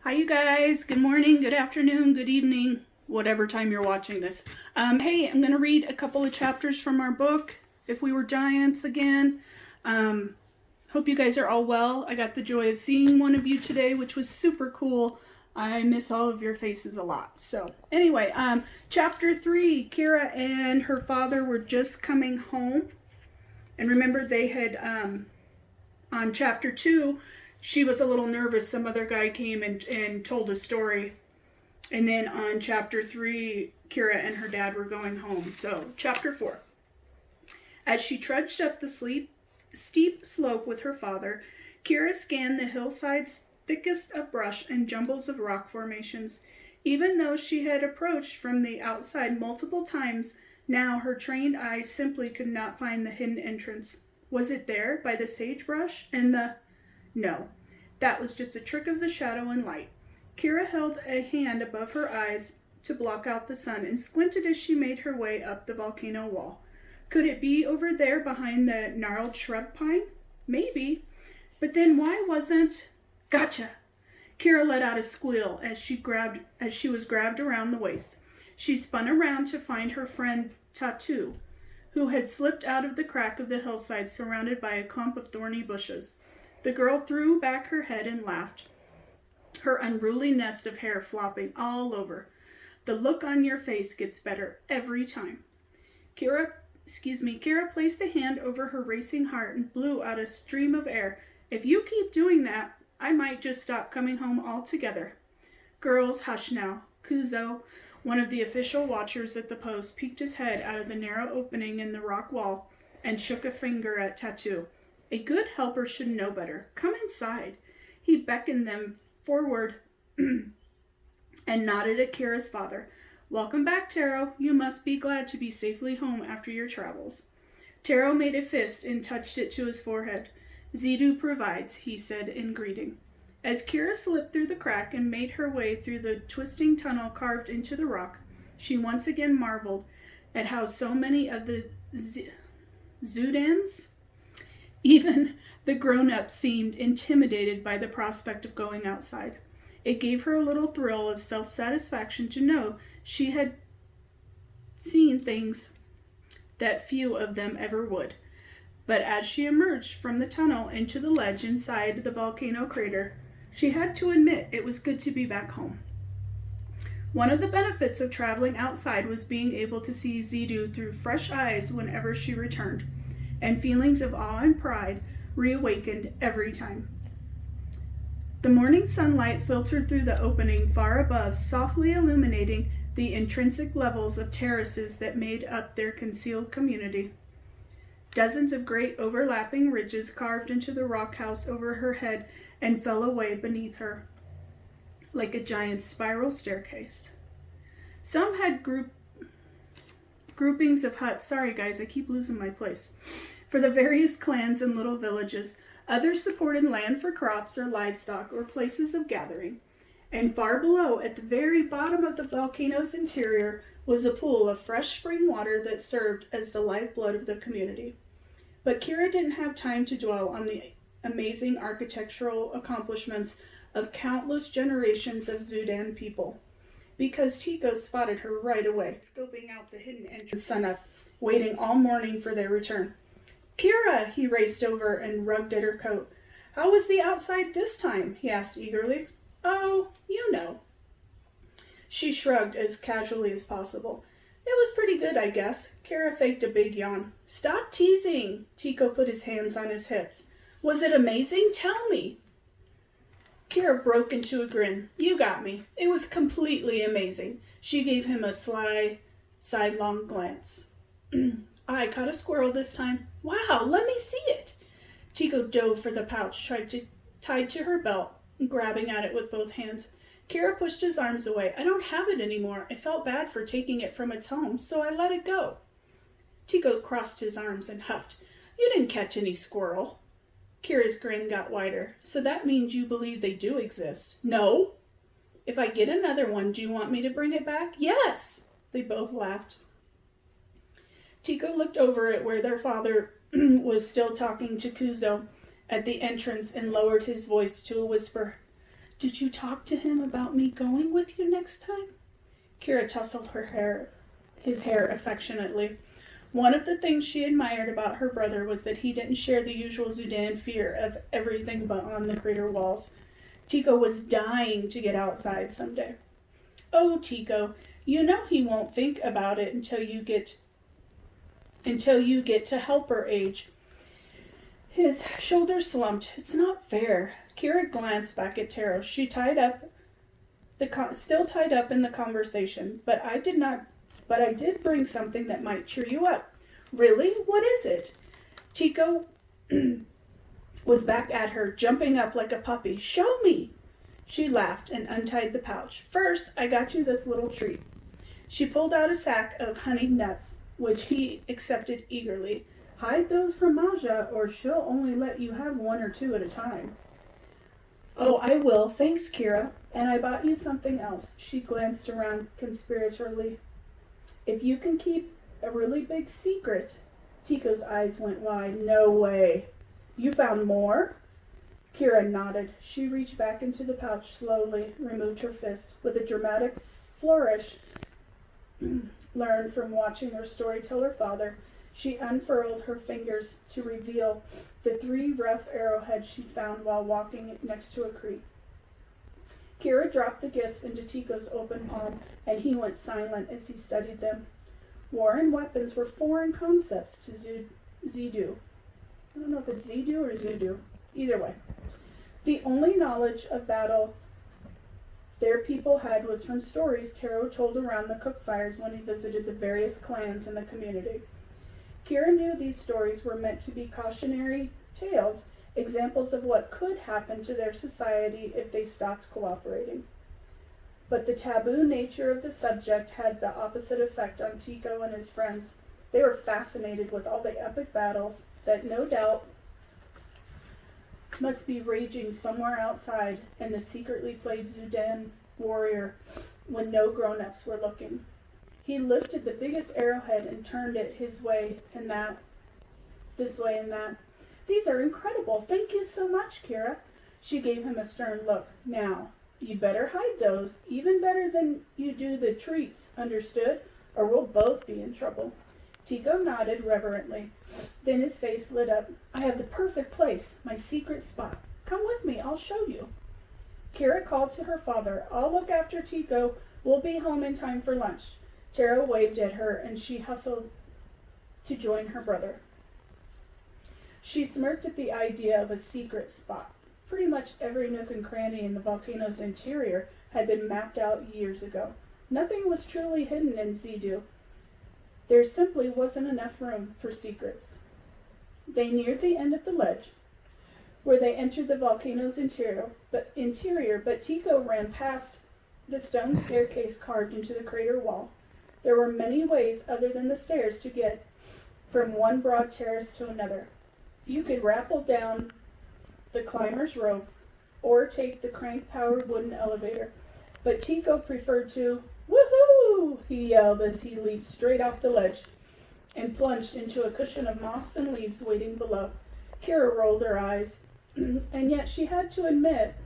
Hi, you guys. Good morning, good afternoon, good evening, whatever time you're watching this. Hey, I'm going to read a couple of chapters from our book, If We Were Giants, again. Hope you guys are all well. I got the joy of seeing one of you today, which was super cool. I miss all of your faces a lot. So, anyway, chapter 3, Kira and her father were just coming home. And remember, they had, on chapter 2, she was a little nervous. Some other guy came and told a story. And then on chapter 3, Kira and her dad were going home. So, chapter 4. As she trudged up the steep slope with her father, Kira scanned the hillside's thickest of brush and jumbles of rock formations. Even though she had approached from the outside multiple times, now her trained eyes simply could not find the hidden entrance. Was it there, by the sagebrush and the... No, that was just a trick of the shadow and light. Kira held a hand above her eyes to block out the sun and squinted as she made her way up the volcano wall. Could it be over there behind the gnarled shrub pine? Maybe. But then why wasn't... Gotcha! Kira let out a squeal as she was grabbed around the waist. She spun around to find her friend Tatu, who had slipped out of the crack of the hillside surrounded by a clump of thorny bushes. The girl threw back her head and laughed, her unruly nest of hair flopping all over. The look on your face gets better every time. Kira placed a hand over her racing heart and blew out a stream of air. If you keep doing that, I might just stop coming home altogether. Girls, hush now. Kuzo, one of the official watchers at the post, peeked his head out of the narrow opening in the rock wall and shook a finger at Tatu. A good helper should know better. Come inside. He beckoned them forward and nodded at Kira's father. Welcome back, Taro. You must be glad to be safely home after your travels. Taro made a fist and touched it to his forehead. Zidu provides, he said in greeting. As Kira slipped through the crack and made her way through the twisting tunnel carved into the rock, she once again marveled at how so many of the Zudans, even the grown-ups, seemed intimidated by the prospect of going outside. It gave her a little thrill of self-satisfaction to know she had seen things that few of them ever would. But as she emerged from the tunnel into the ledge inside the volcano crater, she had to admit it was good to be back home. One of the benefits of traveling outside was being able to see Zidu through fresh eyes whenever she returned, and feelings of awe and pride reawakened every time. The morning sunlight filtered through the opening far above, softly illuminating the intrinsic levels of terraces that made up their concealed community. Dozens of great overlapping ridges carved into the rock house over her head and fell away beneath her, like a giant spiral staircase. Some had groupings of huts. Sorry guys, I keep losing my place. For the various clans and little villages, others supported land for crops or livestock or places of gathering. And far below, at the very bottom of the volcano's interior, was a pool of fresh spring water that served as the lifeblood of the community. But Kira didn't have time to dwell on the amazing architectural accomplishments of countless generations of Zudan people, because Tico spotted her right away, scoping out the hidden entrance sunup, waiting all morning for their return. Kira! He raced over and rubbed at her coat. How was the outside this time? He asked eagerly. Oh, you know. She shrugged as casually as possible. It was pretty good, I guess. Kira faked a big yawn. Stop teasing! Tico put his hands on his hips. Was it amazing? Tell me! Kira broke into a grin. You got me. It was completely amazing. She gave him a sly, sidelong glance. I caught a squirrel this time. Wow, let me see it. Tico dove for the pouch, tied to her belt, grabbing at it with both hands. Kira pushed his arms away. I don't have it anymore. I felt bad for taking it from its home, so I let it go. Tico crossed his arms and huffed. You didn't catch any squirrel. Kira's grin got wider. So that means you believe they do exist? No. If I get another one, do you want me to bring it back? Yes. They both laughed. Tico looked over at where their father was still talking to Kuzo at the entrance and lowered his voice to a whisper. Did you talk to him about me going with you next time? Kira tousled his hair affectionately. One of the things she admired about her brother was that he didn't share the usual Zudan fear of everything but on the crater walls. Tico was dying to get outside someday. Oh, Tico, you know he won't think about it until you get to helper age. His shoulders slumped. It's not fair. Kira glanced back at Taro. She still tied up in the conversation, but I did bring something that might cheer you up. Really? What is it? Tico was back at her, jumping up like a puppy. Show me! She laughed and untied the pouch. First, I got you this little treat. She pulled out a sack of honeyed nuts, which he accepted eagerly. Hide those from Maja, or she'll only let you have one or two at a time. Oh, I will. Thanks, Kira. And I bought you something else. She glanced around conspiratorially. If you can keep a really big secret. Tico's eyes went wide. No way. You found more? Kira nodded. She reached back into the pouch slowly, removed her fist. With a dramatic flourish learned from watching her storyteller father, she unfurled her fingers to reveal the 3 rough arrowheads she'd found while walking next to a creek. Kira dropped the gifts into Tico's open palm, and he went silent as he studied them. War and weapons were foreign concepts to Zidu. I don't know if it's Zidu or Zudu. Either way. The only knowledge of battle their people had was from stories Taro told around the cook fires when he visited the various clans in the community. Kira knew these stories were meant to be cautionary tales, examples of what could happen to their society if they stopped cooperating. But the taboo nature of the subject had the opposite effect on Tico and his friends. They were fascinated with all the epic battles that no doubt must be raging somewhere outside, and the secretly played Zudan warrior when no grown-ups were looking. He lifted the biggest arrowhead and turned it his way and that, this way and that. These are incredible. Thank you so much, Kira. She gave him a stern look. Now, you better hide those, even better than you do the treats, understood? Or we'll both be in trouble. Tico nodded reverently. Then his face lit up. I have the perfect place, my secret spot. Come with me, I'll show you. Kira called to her father. I'll look after Tico. We'll be home in time for lunch. Taro waved at her, and she hustled to join her brother. She smirked at the idea of a secret spot. Pretty much every nook and cranny in the volcano's interior had been mapped out years ago. Nothing was truly hidden in Zidu. There simply wasn't enough room for secrets. They neared the end of the ledge, where they entered the volcano's interior, but Tico ran past the stone staircase carved into the crater wall. There were many ways other than the stairs to get from one broad terrace to another. You could rappel down the climber's rope or take the crank-powered wooden elevator, but Tico preferred to, woohoo! He yelled as he leaped straight off the ledge and plunged into a cushion of moss and leaves waiting below. Kira rolled her eyes, and yet she had to admit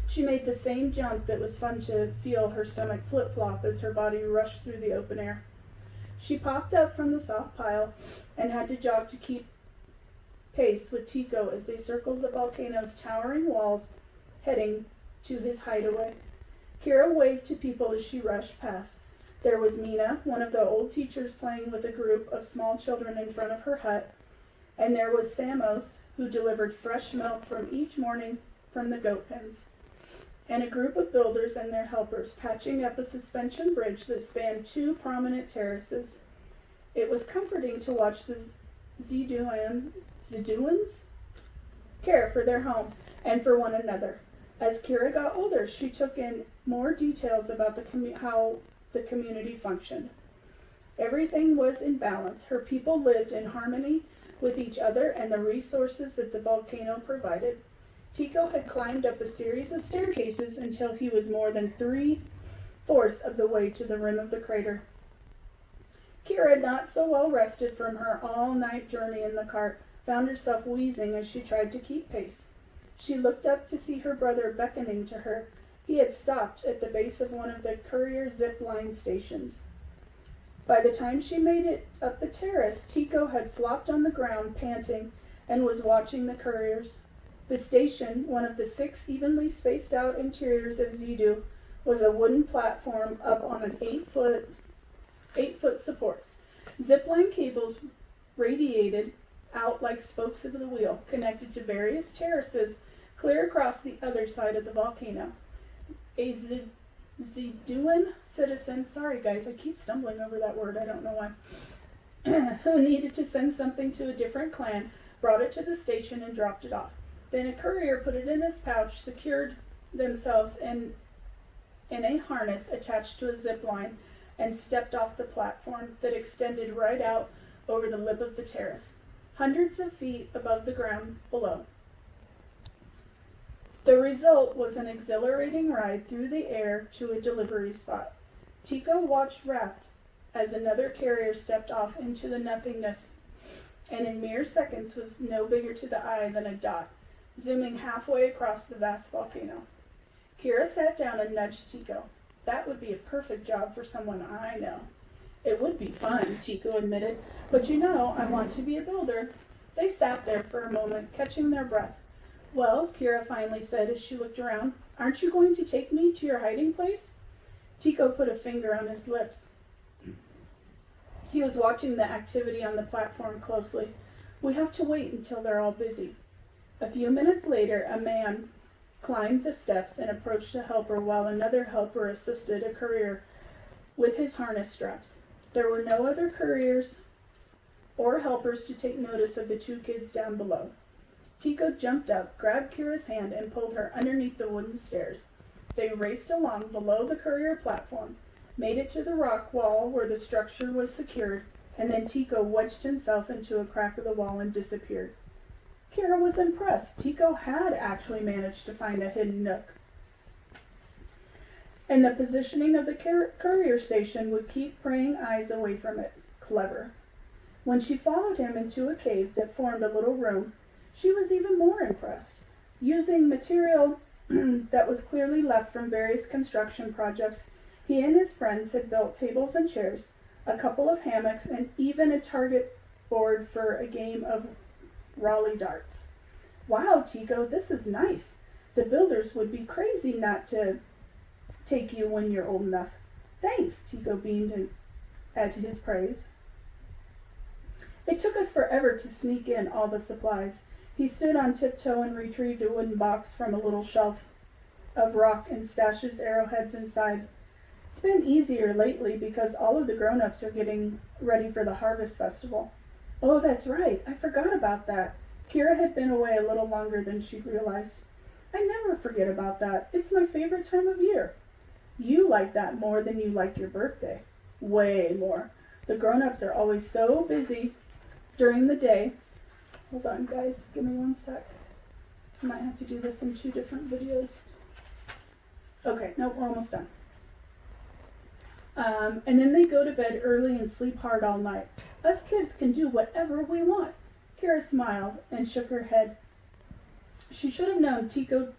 she made the same jump that was fun to feel her stomach flip-flop as her body rushed through the open air. She popped up from the soft pile and had to jog to keep pace with Tico as they circled the volcano's towering walls, heading to his hideaway. Kira waved to people as she rushed past. There was Mina, one of the old teachers, playing with a group of small children in front of her hut, and there was Samos, who delivered fresh milk each morning from the goat pens, and a group of builders and their helpers patching up a suspension bridge that spanned 2 prominent terraces. It was comforting to watch the Ziduans care for their home and for one another. As Kira got older, she took in more details about how the community functioned. Everything was in balance. Her people lived in harmony with each other and the resources that the volcano provided. Tico had climbed up a series of staircases until he was more than 3/4 of the way to the rim of the crater. Kira, not so well rested from her all-night journey in the cart, found herself wheezing as she tried to keep pace. She looked up to see her brother beckoning to her. He had stopped at the base of one of the courier zip line stations. By the time she made it up the terrace, Tico had flopped on the ground, panting, and was watching the couriers. The station, one of the 6 evenly spaced out interiors of Zedu, was a wooden platform up on an 8-foot supports. Zipline cables radiated out like spokes of the wheel, connected to various terraces clear across the other side of the volcano. A Zeduan citizen, sorry guys, I keep stumbling over that word, I don't know why, who needed to send something to a different clan, brought it to the station and dropped it off. Then a courier put it in his pouch, secured themselves in a harness attached to a zip line, and stepped off the platform that extended right out over the lip of the terrace, hundreds of feet above the ground below. The result was an exhilarating ride through the air to a delivery spot. Tico watched rapt as another carrier stepped off into the nothingness, and in mere seconds was no bigger to the eye than a dot, zooming halfway across the vast volcano. Kira sat down and nudged Tico. That would be a perfect job for someone I know. It would be fun, Tico admitted, but you know, I want to be a builder. They sat there for a moment, catching their breath. Well, Kira finally said as she looked around, aren't you going to take me to your hiding place? Tico put a finger on his lips. He was watching the activity on the platform closely. We have to wait until they're all busy. A few minutes later, a man climbed the steps and approached a helper while another helper assisted a courier with his harness straps. There were no other couriers or helpers to take notice of the 2 kids down below. Tico jumped up, grabbed Kira's hand, and pulled her underneath the wooden stairs. They raced along below the courier platform, made it to the rock wall where the structure was secured, and then Tico wedged himself into a crack of the wall and disappeared. Kira was impressed. Tico had actually managed to find a hidden nook. And the positioning of the courier station would keep praying eyes away from it. Clever. When she followed him into a cave that formed a little room, she was even more impressed. Using material that was clearly left from various construction projects, he and his friends had built tables and chairs, a couple of hammocks, and even a target board for a game of Raleigh darts. Wow, Tico, this is nice. The builders would be crazy not to take you when you're old enough. Thanks, Tico beamed at his praise. It took us forever to sneak in all the supplies. He stood on tiptoe and retrieved a wooden box from a little shelf of rock and stashed his arrowheads inside. It's been easier lately because all of the grown-ups are getting ready for the Harvest Festival. Oh, that's right. I forgot about that. Kira had been away a little longer than she realized. I never forget about that. It's my favorite time of year. You like that more than you like your birthday. Way more. The grown-ups are always so busy during the day. Hold on, guys. Give me one sec. I might have to do this in 2 different videos. Okay, nope, we're almost done. And then they go to bed early and sleep hard all night. Us kids can do whatever we want. Kira smiled and shook her head. She should have known. Tico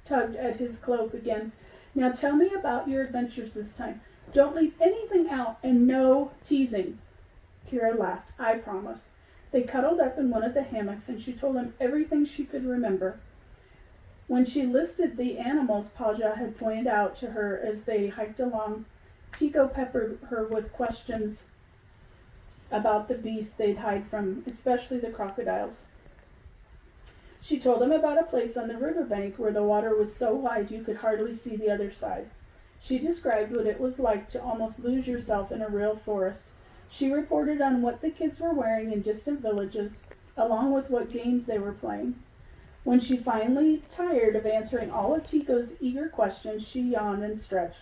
tugged at his cloak again. Now tell me about your adventures this time. Don't leave anything out, and no teasing. Kira laughed. I promise. They cuddled up in one of the hammocks, and she told him everything she could remember. When she listed the animals Paja had pointed out to her as they hiked along, Tico peppered her with questions about the beasts they'd hide from, especially the crocodiles. She told him about a place on the riverbank where the water was so wide you could hardly see the other side. She described what it was like to almost lose yourself in a real forest. She reported on what the kids were wearing in distant villages, along with what games they were playing. When she finally tired of answering all of Tico's eager questions, she yawned and stretched.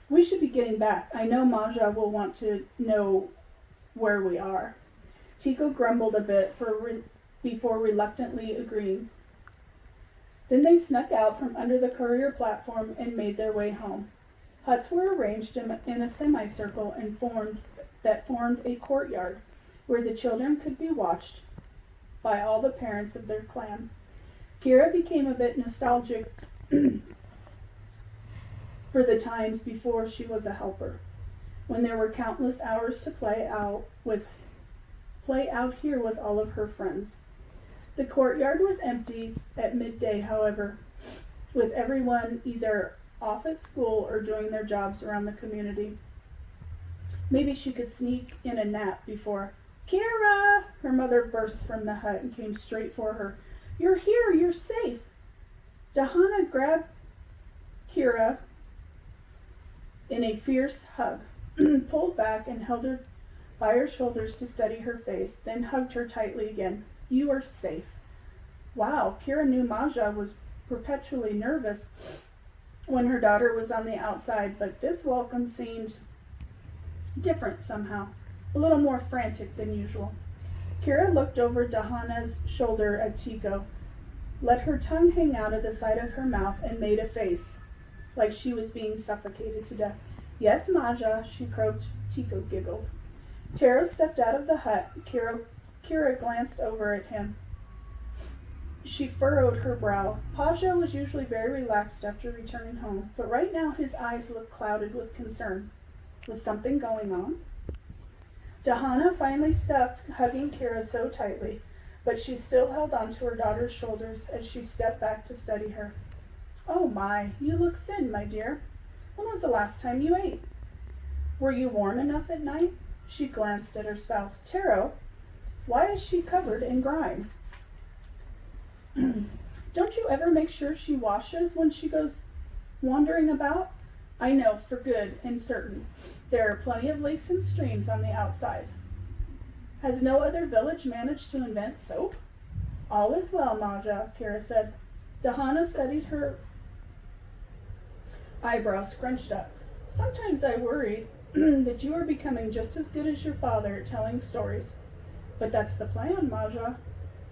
We should be getting back. I know Maja will want to know where we are. Tico grumbled a bit before reluctantly agreeing. Then they snuck out from under the courier platform and made their way home. Huts were arranged in a semicircle and formed a courtyard where the children could be watched by all the parents of their clan. Kira became a bit nostalgic for the times before she was a helper, when there were countless hours to play out here with all of her friends. The courtyard was empty at midday, however, with everyone either off at school or doing their jobs around the community. Maybe she could sneak in a nap before. Kira! Her mother burst from the hut and came straight for her. You're here, you're safe. Dahana grabbed Kira in a fierce hug, pulled back and held her by her shoulders to steady her face, then hugged her tightly again. You are safe. Wow, Kira knew Maja was perpetually nervous when her daughter was on the outside, but this welcome seemed different somehow, a little more frantic than usual. Kira looked over Dahana's shoulder at Tico, let her tongue hang out of the side of her mouth, and made a face, like she was being suffocated to death. Yes, Maja, she croaked. Tico giggled. Taro stepped out of the hut. Kira glanced over at him. She furrowed her brow. Paja was usually very relaxed after returning home, but right now his eyes looked clouded with concern. Was something going on? Dahana finally stopped hugging Kira so tightly, but she still held on to her daughter's shoulders as she stepped back to study her. Oh my, you look thin, my dear. When was the last time you ate? Were you warm enough at night? She glanced at her spouse. Taro, why is she covered in grime? Don't you ever make sure she washes when she goes wandering about? I know, for good and certain. There are plenty of lakes and streams on the outside. Has no other village managed to invent soap? All is well, Maja, Kira said. Dahana studied her eyebrows scrunched up. Sometimes I worry that you are becoming just as good as your father at telling stories. But that's the plan, Maja.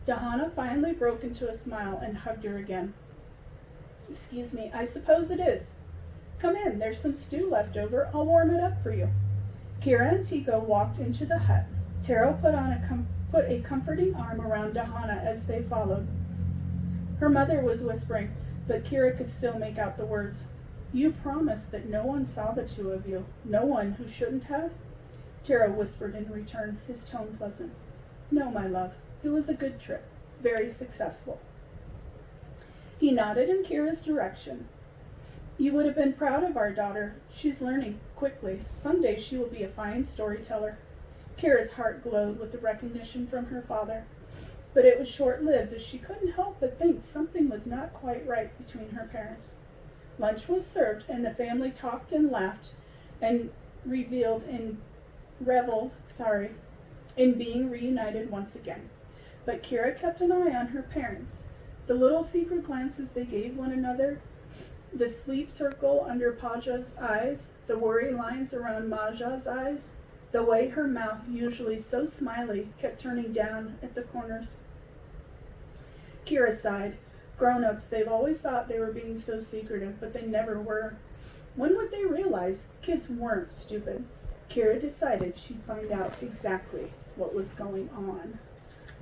Dahana finally broke into a smile and hugged her again. Excuse me, I suppose it is. Come in, there's some stew left over. I'll warm it up for you. Kira and Tico walked into the hut. Taro put a comforting arm around Dahana as they followed. Her mother was whispering, but Kira could still make out the words. You promised that no one saw the two of you. No one who shouldn't have? Taro whispered in return, his tone pleasant. No, my love. It was a good trip. Very successful. He nodded in Kira's direction. You would have been proud of our daughter. She's learning quickly. Someday she will be a fine storyteller. Kira's heart glowed with the recognition from her father. But it was short-lived, as she couldn't help but think something was not quite right between her parents. Lunch was served, and the family talked and laughed and reveled in being reunited once again. But Kira kept an eye on her parents. The little secret glances they gave one another, the sleep circle under Paja's eyes, the worry lines around Maja's eyes, the way her mouth, usually so smiley, kept turning down at the corners. Kira sighed. Grown-ups, they've always thought they were being so secretive, but they never were. When would they realize kids weren't stupid? Kira decided she'd find out exactly what was going on.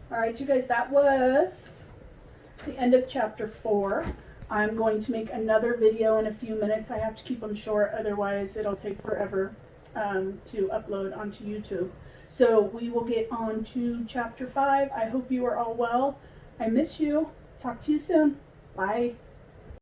Alright, you guys, that was the end of chapter 4. I'm going to make another video in a few minutes. I have to keep them short, otherwise it'll take forever to upload onto YouTube. So we will get on to chapter 5. I hope you are all well. I miss you. Talk to you soon. Bye.